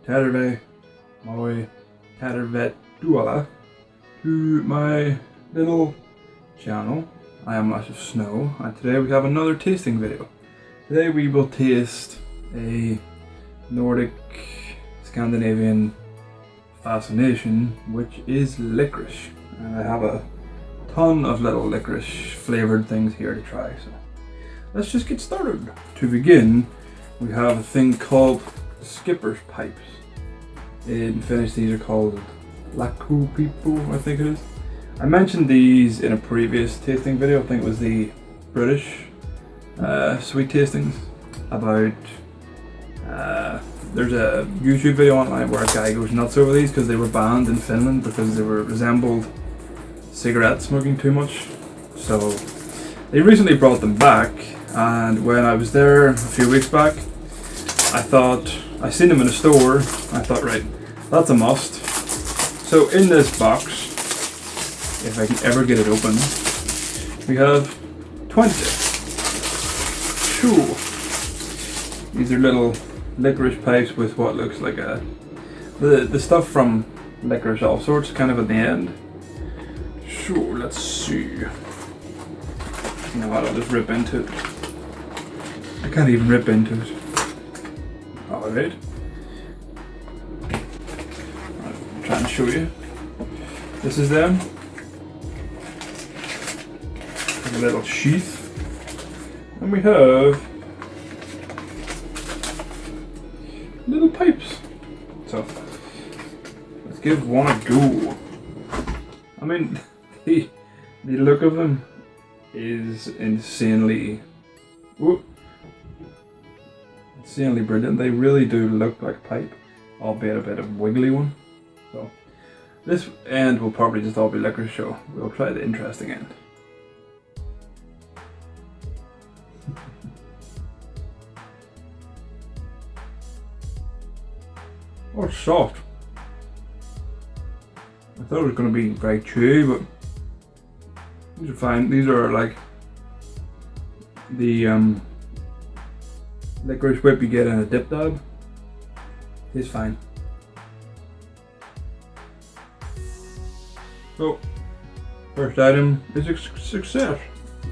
Terve, moi tervetuloa to my little channel. I am Lash of Snow, and today we have another tasting video. Today we will taste a Nordic Scandinavian fascination, which is licorice. And I have a ton of little licorice flavoured things here to try, so let's just get started. To begin, we have a thing called skipper's pipes. In Finnish, these are called Liquorice, I think it is. I mentioned these in a previous tasting video. I think it was the British sweet tastings about there's a YouTube video online where a guy goes nuts over these because they were banned in Finland because they were resembled cigarette smoking too much. So they recently brought them back, and when I was there a few weeks back, I seen them in a store. I thought, right, that's a must. So in this box, if I can ever get it open, we have 20. Sure. These are little licorice pipes with what looks like the stuff from Licorice All Sorts kind of at the end. Sure, let's see. You know what, I'll just rip into it. I can't even rip into it. Alright. I'm trying to show you. This is them. A little sheath. And we have little pipes. So let's give one a go. I mean, the look of them is insanely brilliant. They really do look like pipe, albeit a bit of a wiggly one. So this end will probably just all be licorice, so we'll try the interesting end. Oh, it's soft. I thought it was going to be very chewy, but these are fine. These are like the licorice whip you get in a dip dab. It's fine. So, first item is a success.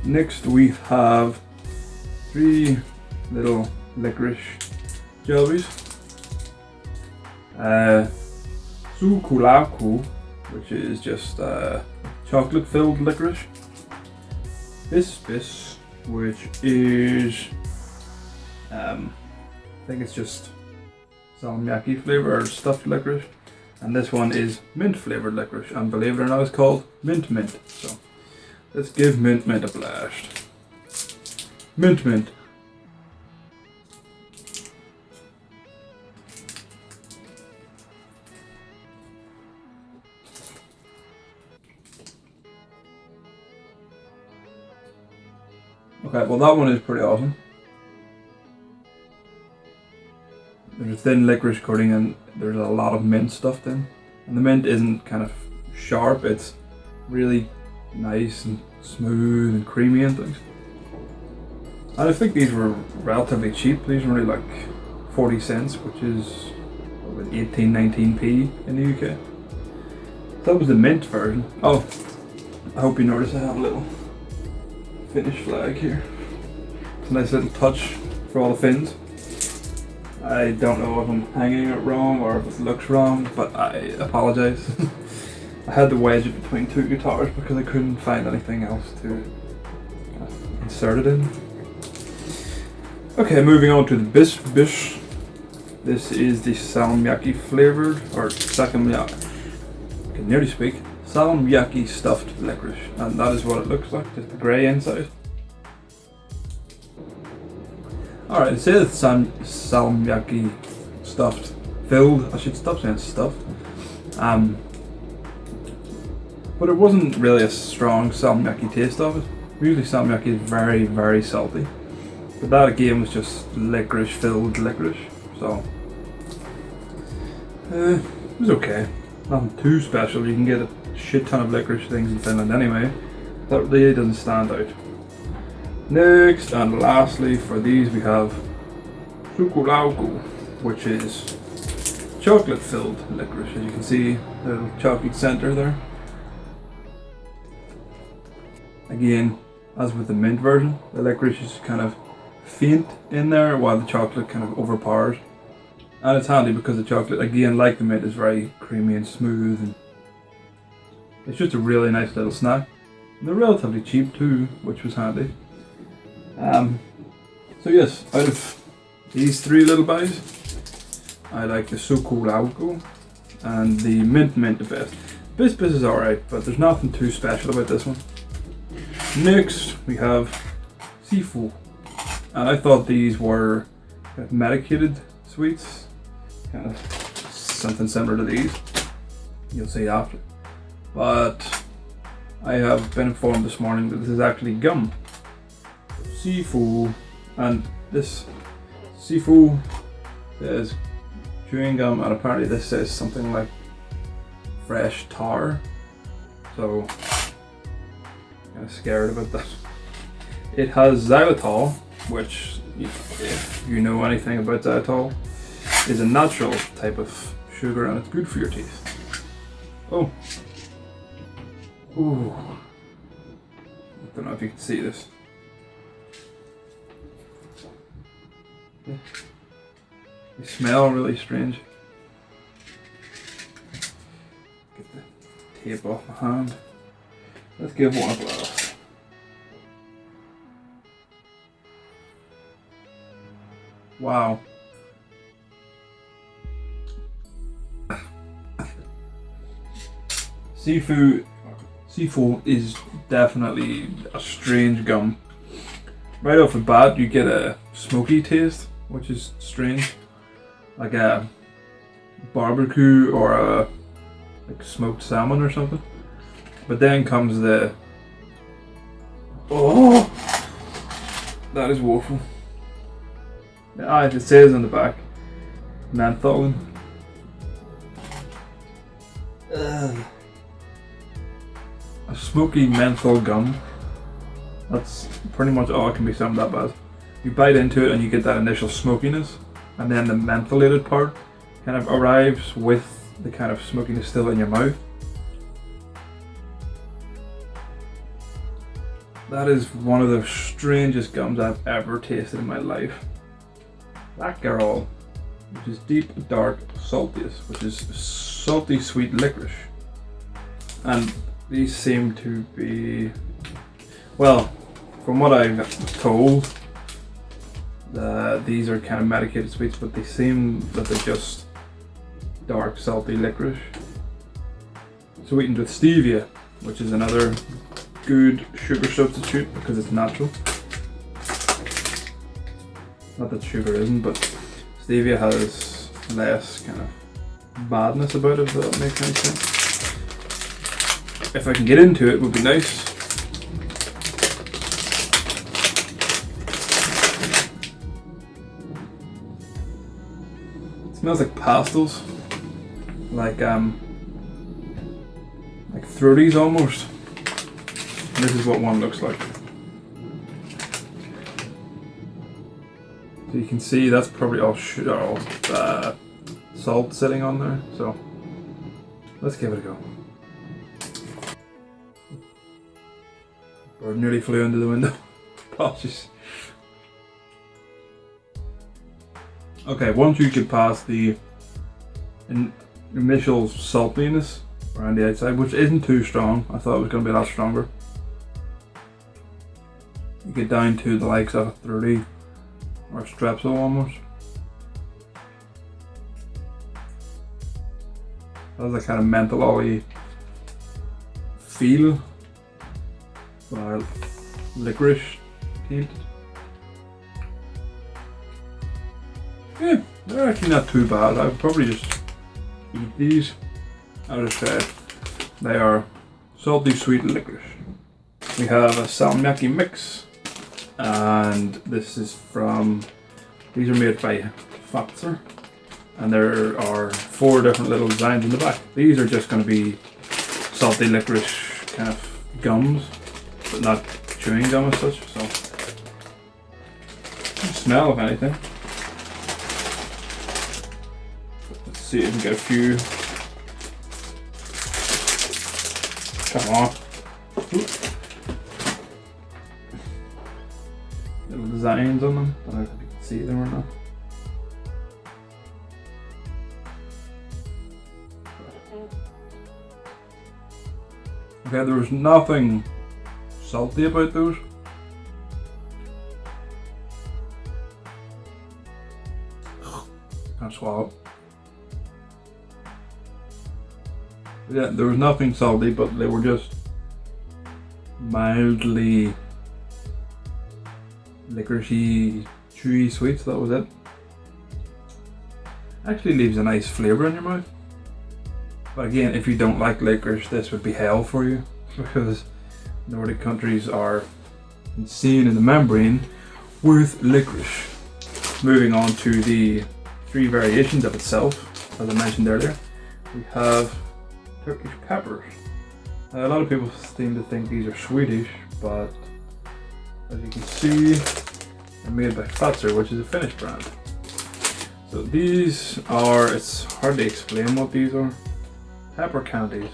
Next we have 3 little licorice jellies. Sukulauku, which is just chocolate filled licorice. Bis, which is I think it's just salmiakki flavor or stuffed licorice, and this one is mint flavored licorice, and believe it or not, it's called mint. So let's give mint a blast. Mint. Okay, well that one is pretty awesome. There's a thin licorice coating and there's a lot of mint stuffed in. And the mint isn't kind of sharp, it's really nice and smooth and creamy and things. And I think these were relatively cheap. These were only like 40 cents, which is 18-19p in the UK. That was the mint version. Oh, I hope you notice I have a little Finnish flag here. It's a nice little touch for all the Finns. I don't know if I'm hanging it wrong or if it looks wrong, but I apologise. I had to wedge it between 2 guitars because I couldn't find anything else to insert it in. Okay, moving on to the bis. This is the salmiakki flavoured, or salmiakki, I can nearly speak. Salmiakki stuffed licorice, and that is what it looks like, just the grey inside. Alright, it says salmiakki stuffed, filled. I should stop saying stuffed. But it wasn't really a strong salmiakki taste of it. Usually salmiakki is very, very salty. But that again was just licorice filled licorice, so it was okay. Nothing too special. You can get a shit ton of licorice things in Finland anyway. That really doesn't stand out. Next and lastly for these we have sukulauku, which is chocolate filled licorice. As you can see, the little chocolate center there. Again, as with the mint version, the licorice is kind of faint in there while the chocolate kind of overpowers. And it's handy because the chocolate, again, like the mint, is very creamy and smooth, and it's just a really nice little snack. And they're relatively cheap too, which was handy. So yes, out of these three little bags, I like the Chocolate and the mint the best. Bis is alright, but there's nothing too special about this one. Next, we have Sifu. And I thought these were kind of medicated sweets, kind of something similar to these. You'll see after. But I have been informed this morning that this is actually gum. Sifu, and this Sifu says chewing gum, and apparently this says something like fresh tar. So, kind of scared about that. It has xylitol, which, if you know anything about xylitol, is a natural type of sugar and it's good for your teeth. Oh. Ooh. I don't know if you can see this. They smell really strange. Get the tape off my hand. Let's give one a blast. Wow. Sifu is definitely a strange gum. Right off the bat, you get a smoky taste, which is strange, like a barbecue or a like smoked salmon or something. But then comes the that is woeful. It says on the back, menthol. A smoky menthol gum. That's pretty much all it can be summed up as. You bite into it and you get that initial smokiness, and then the mentholated part kind of arrives with the kind of smokiness still in your mouth. That is one of the strangest gums I've ever tasted in my life. That girl, which is deep, dark, saltiest, which is salty sweet licorice. And these seem to be, well, from what I was told, these are kind of medicated sweets, but they seem that they're just dark, salty licorice, sweetened with stevia, which is another good sugar substitute because it's natural. Not that sugar isn't, but stevia has less kind of badness about it, if that makes any sense. If I can get into it, would be nice. It smells like pastels, like Fruities almost. This is what one looks like. So you can see that's probably all salt sitting on there. So let's give it a go. Bird nearly flew into the window. Apologies. Okay, once you get past the initial saltiness around the outside, which isn't too strong, I thought it was going to be a lot stronger. You get down to the likes of a 30 or a Strepsil almost. That's a kind of menthol-y feel, but licorice tainted. Yeah, they're actually not too bad. I would probably just eat these. I would say they are salty sweet licorice. We have a salmiakki mix, and this is these are made by Fatser, and there are 4 different little designs in the back. These are just going to be salty licorice kind of gums, but not chewing gum as such, so smell of anything. see if we can get a few. Come on. Oop. Little designs on them. I don't know if you can see them or not. Okay, there was nothing salty about those. Can't swallow. Yeah, there was nothing salty, but they were just mildly licorice-y, chewy sweets. That was it. Actually leaves a nice flavour in your mouth. But again, if you don't like licorice, this would be hell for you, because Nordic countries are insane in the membrane with licorice. Moving on to the 3 variations of itself, as I mentioned earlier, we have Turkish peppers. A lot of people seem to think these are Swedish, but as you can see, they're made by Flavoured, which is a Finnish brand. So these are, it's hard to explain what these are. Pepper candies.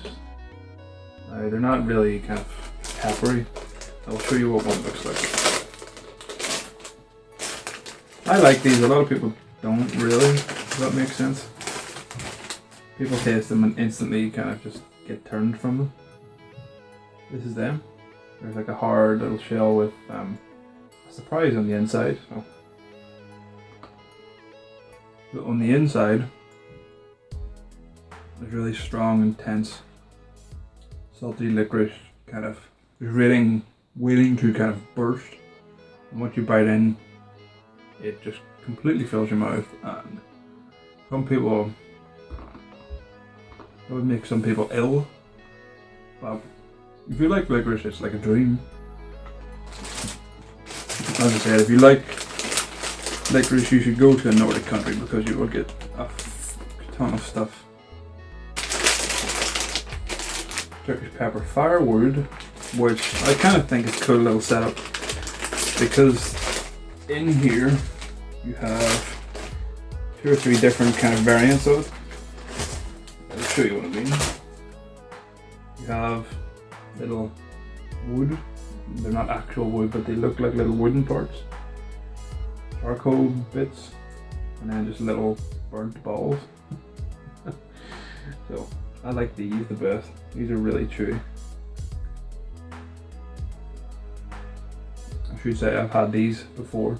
They're not really kind of peppery. I'll show you what one looks like. I like these, a lot of people don't really, if that makes sense. People taste them and instantly kind of just get turned from them. This is them. There's like a hard little shell with a surprise on the inside. So on the inside, there's really strong, intense, salty licorice, kind of waiting to kind of burst. And once you bite in, it just completely fills your mouth. And some people, it would make some people ill. But if you like licorice, it's like a dream. As I said, if you like licorice, you should go to a Nordic country because you will get a ton of stuff. Turkish pepper firewood, which I kind of think is a cool little setup, because in here you have 2 or 3 different kind of variants of it. I'll show you what I mean. You have little wood. They're not actual wood, but they look like little wooden parts. Charcoal bits, and then just little burnt balls. So I like these the best. These are really chewy. I should say I've had these before.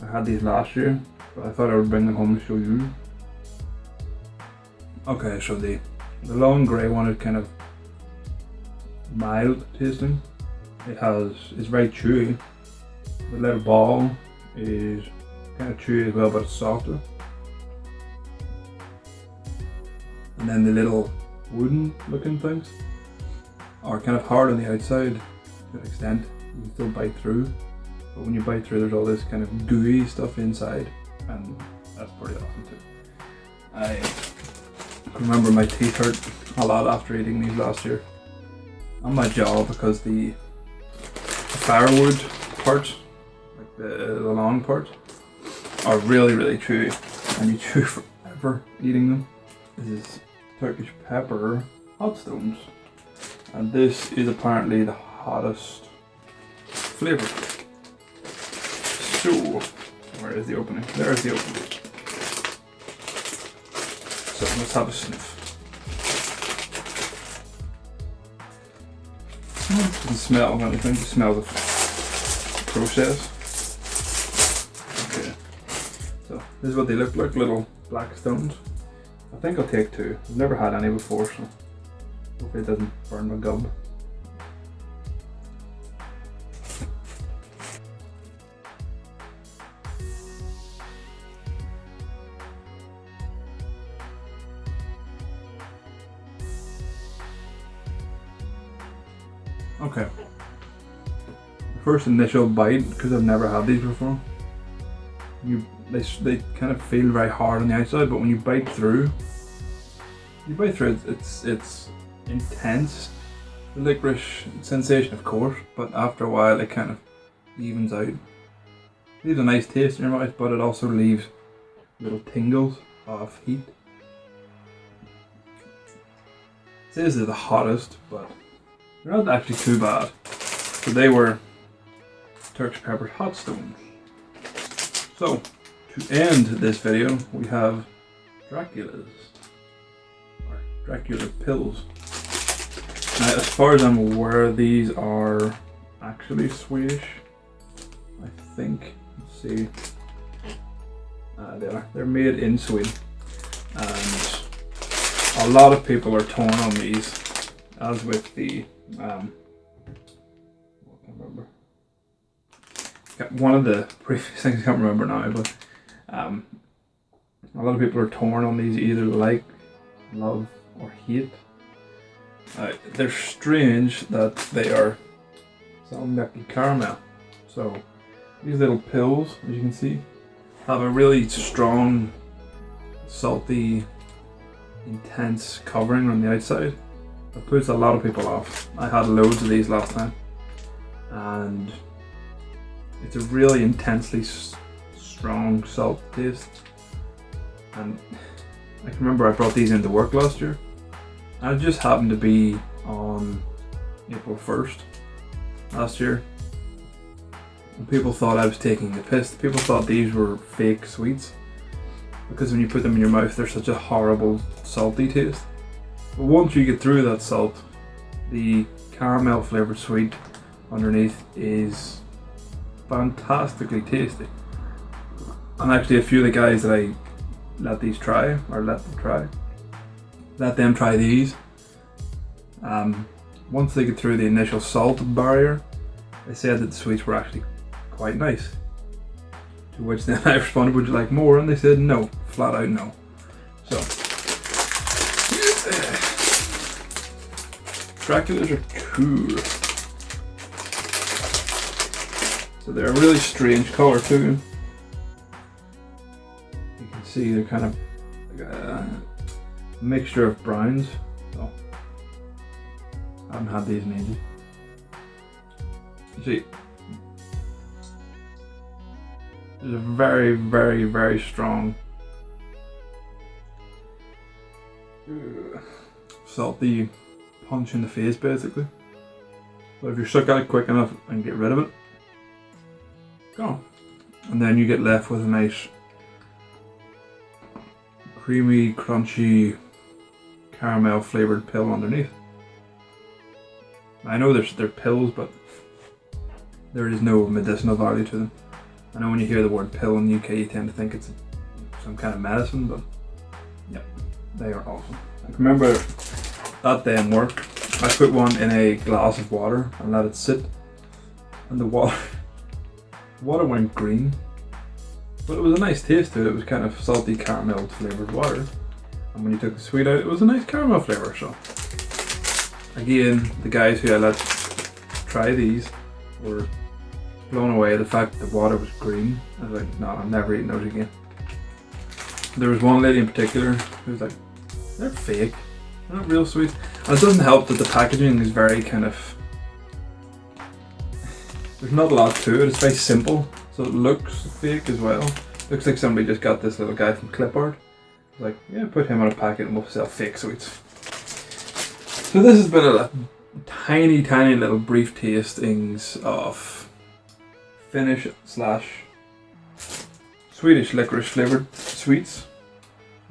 I had these last year, but I thought I would bring them home to show you. Okay, so the long grey one is kind of mild tasting. It's very chewy. The little ball is kind of chewy as well, but it's softer. And then the little wooden looking things are kind of hard on the outside to an extent. You can still bite through, but when you bite through, there's all this kind of gooey stuff inside, and that's pretty awesome too. I remember my teeth hurt a lot after eating these last year, on my jaw, because the firewood part, like the long part, are really chewy, and you chew forever eating them. This is Turkish pepper hot stones, and this is apparently the hottest flavour. So, where is the opening? There is the opening. So let's have a sniff. It doesn't smell anything, it smells of process. Okay, so this is what they look like, little black stones. I think I'll take 2. I've never had any before, so hopefully it doesn't burn my gum. Okay. The first initial bite, because I've never had these before, they kind of feel very hard on the outside, but when you bite through, it's intense. The licorice sensation, of course, but after a while it kind of evens out. It leaves a nice taste in your mouth, but it also leaves little tingles of heat says they're the hottest, but they're not actually too bad. So they were Turkish peppered hot stones. So to end this video, we have Dracula's, or Dracula pills. Now, as far as I'm aware, these are actually Swedish. I think. Let's see. They are. They're made in Sweden, and a lot of people are torn on these, as with the I can't remember. One of the previous things I can't remember now, but a lot of people are torn on these, either like, love, or hate. They're strange that they are salmiakki caramel. So these little pills, as you can see, have a really strong, salty, intense covering on the outside. It puts a lot of people off. I had loads of these last time, and it's a really intensely strong salt taste. And I can remember I brought these into work last year, and it just happened to be on April 1st last year. And people thought I was taking the piss. People thought these were fake sweets, because when you put them in your mouth, they're such a horrible salty taste. But once you get through that salt, the caramel flavoured sweet underneath is fantastically tasty. And actually, a few of the guys that I let them try these. Once they get through the initial salt barrier, they said that the sweets were actually quite nice. To which then I responded, "Would you like more?" And they said no, flat out no. So Draculas are cool. So they're a really strange colour too. You can see they're kind of like a mixture of browns. So I haven't had these in ages. You see, there's a very, very, very strong salty punch in the face, basically. But if you suck at it quick enough and get rid of it, go. And then you get left with a nice creamy, crunchy, caramel flavoured pill underneath. I know they're pills, but there is no medicinal value to them. I know when you hear the word pill in the UK, you tend to think it's some kind of medicine, but yeah, they are awesome. I can remember that day in work, I put one in a glass of water and let it sit, and the water went green, but it was a nice taste to it. It was kind of salty caramel flavoured water, and when you took the sweet out, it was a nice caramel flavour. So again, the guys who I let try these were blown away at the fact that the water was green. I was like, no, I'm never eating those again. There was one lady in particular who was like, they're fake, they're not real sweets. And it doesn't help that the packaging is very kind of, there's not a lot to it, it's very simple, so it looks fake as well. Looks like somebody just got this little guy from clip art. Like, yeah, put him on a packet and we'll sell fake sweets. So this has been a tiny, tiny little brief tastings of Finnish / Swedish licorice flavoured sweets.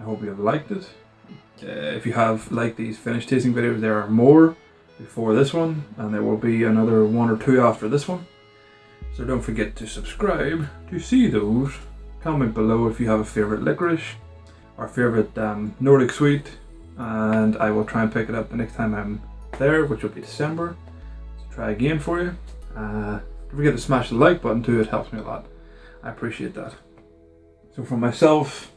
I hope you have liked it. If you have liked these Finnish tasting videos, there are more before this one, and there will be another 1 or 2 after this one. So don't forget to subscribe to see those. Comment below if you have a favourite licorice or favourite Nordic sweet, and I will try and pick it up the next time I'm there, which will be December. So try again for you. Don't forget to smash the like button too, it helps me a lot. I appreciate that. So from myself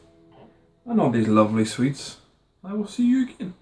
and all these lovely sweets, I will see you again.